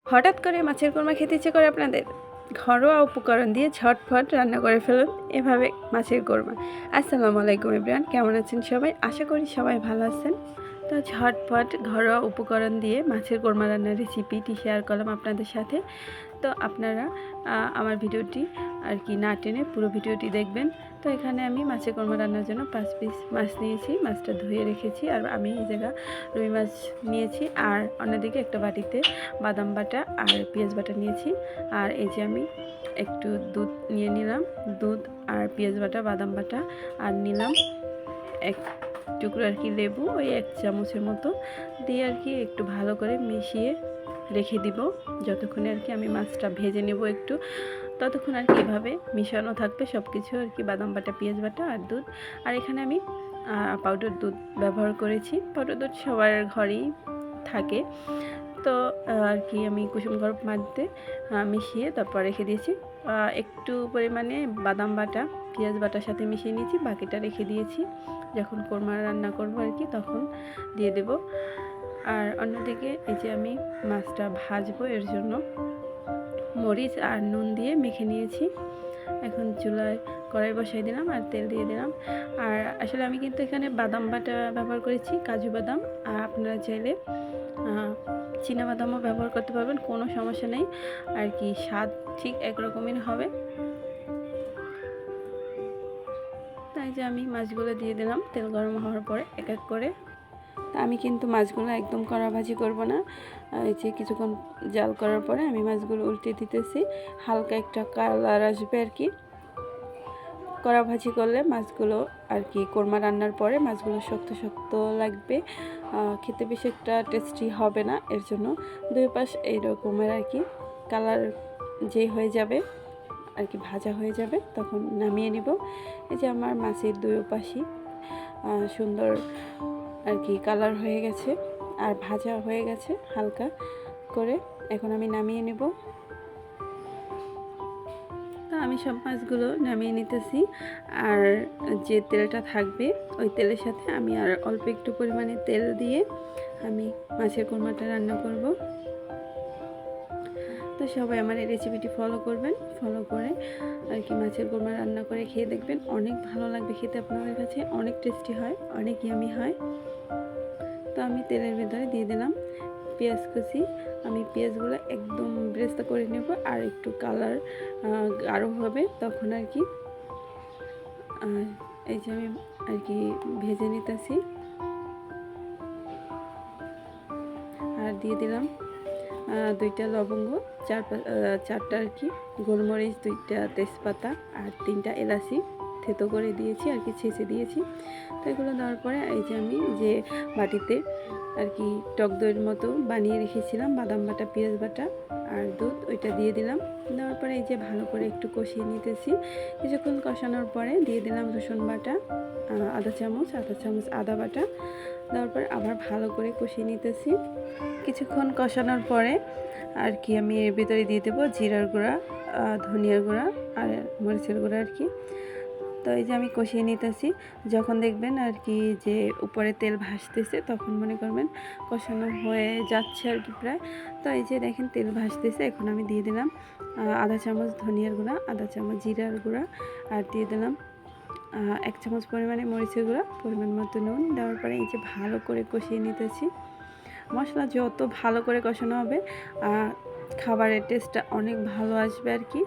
হঠাৎ করে মাছের কোরমা খেতে ইচ্ছে করে আপনাদের? ঘরোয়া উপকরণ দিয়ে ঝটফট রান্না করে ফেলুন এভাবে মাছের কোরমা। আসসালামু আলাইকুম এভরিওয়ান, কেমন আছেন সবাই? আশা করি সবাই ভালো আছেন। তো ঝটফট ঘরোয়া উপকরণ দিয়ে মাছের কোরমা রান্নার রেসিপিটি শেয়ার করলাম আপনাদের সাথে। তো আপনারা আমার ভিডিওটি আর কি না টেনে পুরো ভিডিওটি দেখবেন। তো এখানে আমি মাছের কোরমা রান্নার জন্য 5 পিস মাছ নিয়েছি, মাছটা ধুয়ে রেখেছি। আর আমি এই জায়গা রুই মাছ নিয়েছি, আর অন্যদিকে একটা বাটিতে বাদাম বাটা আর পেঁয়াজ বাটা নিয়েছি। আর এই যে আমি একটু দুধ নিয়ে নিলাম, দুধ আর পেঁয়াজ বাটা বাদাম বাটা, আর নিলাম এক টুকরো আর কি লেবু, ওই 1 চামচের মতো দিয়ে আর কি একটু ভালো করে মিশিয়ে রেখে দিব যতক্ষণে আর কি আমি মাছটা ভেজে নেব একটু, ততক্ষণ আর কি এভাবে মিশানো থাকবে সব কিছু আর কি, বাদাম বাটা পেঁয়াজ বাটা আর দুধ। আর এখানে আমি পাউডার দুধ ব্যবহার করেছি। পাউডার দুধ সবার ঘরেই থাকে, তো আর কি আমি কুসুম গরম পানিতে মিশিয়ে তারপর রেখে দিয়েছি। একটু পরিমাণে বাদাম বাটা পেঁয়াজ বাটার সাথে মিশিয়ে নিয়েছি, বাকিটা রেখে দিয়েছি। যখন কোরমা রান্না করবো আর কি তখন দিয়ে দেব। আর অন্যদিকে এই যে আমি মাছটা ভাজবো, এর জন্য মরিচ আর নুন দিয়ে মেখে নিয়েছি। এখন চুলায় কড়াই বসাই দিলাম আর তেল দিয়ে দিলাম। আর আসলে আমি কিন্তু এখানে বাদাম বাটা ব্যবহার করেছি, কাজু বাদাম। আর আপনারা চাইলে চীনা বাদামও ব্যবহার করতে পারবেন, কোনো সমস্যা নেই আর কি, স্বাদ ঠিক একরকমই হবে। তাই যে আমি মাছগুলো দিয়ে দিলাম তেল গরম হওয়ার পরে এক এক করে। তা আমি কিন্তু মাছগুলো একদম কড়া ভাজি করব না, এই যে কিছুক্ষণ জাল করার পরে আমি মাছগুলো উল্টে দিতেছি, হালকা একটা কালার আসবে আর কি। কড়া ভাজি করলে মাছগুলো আর কি কোরমা রান্নার পরে মাছগুলো শক্ত শক্ত লাগবে, খেতে বেশি একটা টেস্টি হবে না। এর জন্য দুই পাশ এইরকমের আর কি কালার যে হয়ে যাবে আর কি, ভাজা হয়ে যাবে, তখন নামিয়ে নিব। এই যে আমার মাছের দুই পাশই সুন্দর আর কি কালার হয়ে গেছে আর ভাজা হয়ে গেছে হালকা করে। এখন আমি নামিয়ে নেব। আমি সব মাছগুলো নামিয়ে নিতেছি, আর যে তেলটা থাকবে ওই তেলের সাথে আমি আর অল্প একটু পরিমাণে তেল দিয়ে আমি মাছের কোরমাটা রান্না করব। তো সবাই আমার এই রেসিপিটি ফলো করবেন, ফলো করে আর কি মাছের কোরমা রান্না করে খেয়ে দেখবেন, অনেক ভালো লাগবে খেতে, আপনাদের কাছে অনেক টেস্টি হয়, অনেক ইয়ামি হয়। তো আমি তেলের ভেতরে দিয়ে দিলাম পেঁয়াজ কুচি। আমি পেঁয়াজগুলো একদম ব্রেস্তা করে নেব, আর একটু কালার গাঢ় হবে তখন আর কি। এই যে আমি আর কি ভেজে নিতেছি। আর দিয়ে দিলাম 2টা লবঙ্গ, 4টা আর কি গোলমরিচ, 2টা তেজপাতা আর 3টা এলাচি থেতো করে দিয়েছি আর কি, ছেঁচে দিয়েছি। তো এগুলো দেওয়ার পরে এই যে আমি যে বাটিতে আর কি টক দইয়ের মতো বানিয়ে রেখেছিলাম বাদাম বাটা পেঁয়াজ বাটা আর দুধ, ওইটা দিয়ে দিলাম। দেওয়ার পরে এই যে ভালো করে একটু কষিয়ে নিতেছি। কিছুক্ষণ কষানোর পরে দিয়ে দিলাম রসুন বাটা আধা চামচ আদা বাটা। দেওয়ার পরে আবার ভালো করে কষিয়ে নিতেছি। কিছুক্ষণ কষানোর পরে আর কি আমি এর ভিতরে দিয়ে দেবো জিরার গুঁড়া, ধনিয়ার গুঁড়া আর মরিচের গুঁড়া আর কি। তো এই যে আমি কষিয়ে নিতেছি। যখন দেখবেন আর কি যে উপরে তেল ভাসতেছে তখন মনে করবেন কষানো হয়ে যাচ্ছে আর কি প্রায়। তো এই যে দেখেন তেল ভাসতেছে, এখন আমি দিয়ে দিলাম আধা চামচ ধনিয়ার গুঁড়া, আধা চামচ জিরার গুঁড়া, আর দিয়ে দিলাম 1 চামচ পরিমাণে মরিচের গুঁড়া, পরিমাণ মতো নুন। দেওয়ার পরে এই যে ভালো করে কষিয়ে নিতেছি। মশলা যত ভালো করে কষানো হবে খাবারের টেস্টটা অনেক ভালো আসবে আর কি।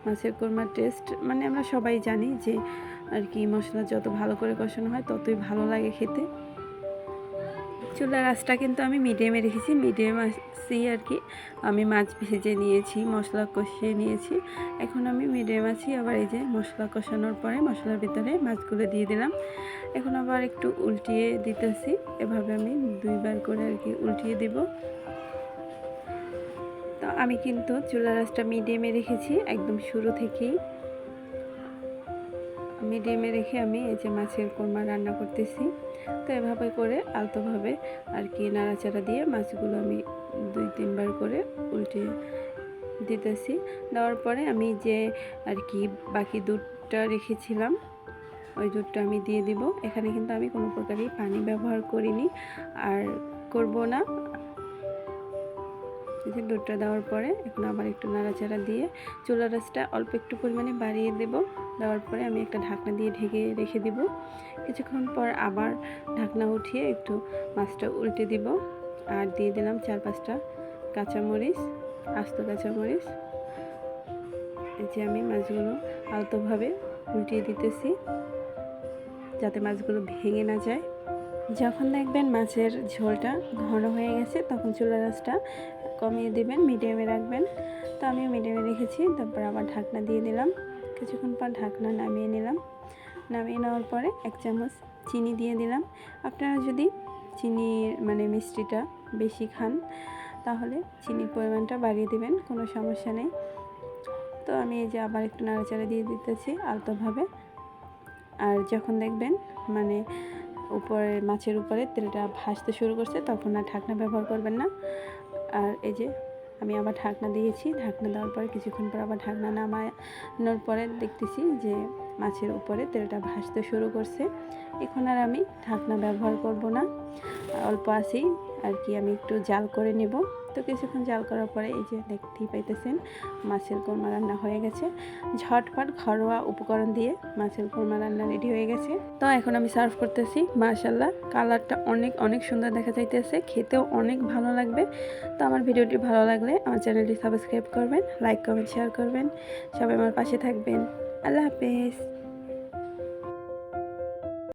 মাছের কোরমার টেস্ট মানে আমরা সবাই জানি যে আর কি মশলা যত ভালো করে কষানো হয় ততই ভালো লাগে খেতে। চুলার আঁচটা কিন্তু আমি মিডিয়ামে রেখেছি, মিডিয়াম আঁচেই আর কি আমি মাছ ভেজে নিয়েছি, মশলা কষিয়ে নিয়েছি। এখন আমি মিডিয়াম আছি। আবার এই যে মশলা কষানোর পরে মশলার ভিতরে মাছগুলো দিয়ে দিলাম। এখন আবার একটু উল্টিয়ে দিতেছি, এভাবে আমি 2বার করে আর কি উল্টিয়ে দিব। তো আমি কিন্তু চুলার আঁচটা মিডিয়ামে রেখেছি একদম শুরু থেকেই, মিডিয়ামে রেখে আমি এই যে মাছের কোরমা রান্না করতেছি। তো এভাবে করে আলতোভাবে আর কি নাড়াচাড়া দিয়ে মাছগুলো আমি 2-3 বার করে উল্টে দিতেছি। দেওয়ার পরে আমি যে আর কি বাকি দুধটা রেখেছিলাম ওই দুধটা আমি দিয়ে দিব। এখানে কিন্তু আমি কোনো প্রকারই পানি ব্যবহার করিনি আর করব না। এই যে দুধটা দেওয়ার পরে এখন আবার একটু নাড়াচাড়া দিয়ে চুলার আঁচটা অল্প একটু পরিমাণে বাড়িয়ে দেব। দেওয়ার পরে আমি একটা ঢাকনা দিয়ে ঢেকে রেখে দিব। কিছুক্ষণ পর আবার ঢাকনা উঠিয়ে একটু মাছটা উল্টে দিব আর দিয়ে দিলাম 4-5টা কাঁচামরিচ, আস্ত কাঁচামরিচ। এই যে আমি মাছগুলো আলতোভাবে উল্টিয়ে দিতেছি যাতে মাছগুলো ভেঙে না যায়। যখন দেখবেন মাছের ঝোলটা ঘন হয়ে গেছে তখন চুলার আঁচটা কমিয়ে দিবেন, মিডিয়ামে রাখবেন। তো আমি মিডিয়ামে রেখেছি। তারপর আবার ঢাকনা দিয়ে দিলাম। কিছুক্ষণ পর ঢাকনা নামিয়ে নিলাম। নামিয়ে নেওয়ার পরে 1 চামচ চিনি দিয়ে দিলাম। আপনারা যদি চিনির মিষ্টিটা বেশি খান তাহলে চিনির পরিমাণটা বাড়িয়ে দিবেন, কোনো সমস্যা নেই। তো আমি এই যে আবার একটু নাড়াচাড়া দিয়ে দিতেছি আলতোভাবে। আর যখন দেখবেন উপরে মাছের উপরে তেলটা ভাসতে শুরু করছে তখন আর ঢাকনা ব্যবহার করবেন না। আর এই যে আমি আবার ঢাকনা দিয়েছি। ঢাকনা দেওয়ার পরে কিছুক্ষণ পর আবার ঢাকনা নামানোর পরে দেখতেছি যে মাছের উপরে তেলটা ভাসতে শুরু করছে। এখন আর আমি ঢাকনা ব্যবহার করব না, অল্প আছেই আর কি আমি একটু জাল করে নেব। তো কিছুক্ষণ জাল করার পরে এই যে দেখতেই পাইতেছেন মাছের কোরমা রান্না হয়ে গেছে। ঝটপট ঘরোয়া উপকরণ দিয়ে মাছের কোরমা রান্না রেডি হয়ে গেছে। তো এখন আমি সার্ভ করতেছি। মাশাআল্লাহ, কালারটা অনেক অনেক সুন্দর দেখা যাইতেছে, খেতেও অনেক ভালো লাগবে। তো আমার ভিডিওটি ভালো লাগলে আমার চ্যানেলটি সাবস্ক্রাইব করবেন, লাইক কমেন্ট শেয়ার করবেন। সবাই আমার পাশে থাকবেন। আল্লাহ হাফেজ।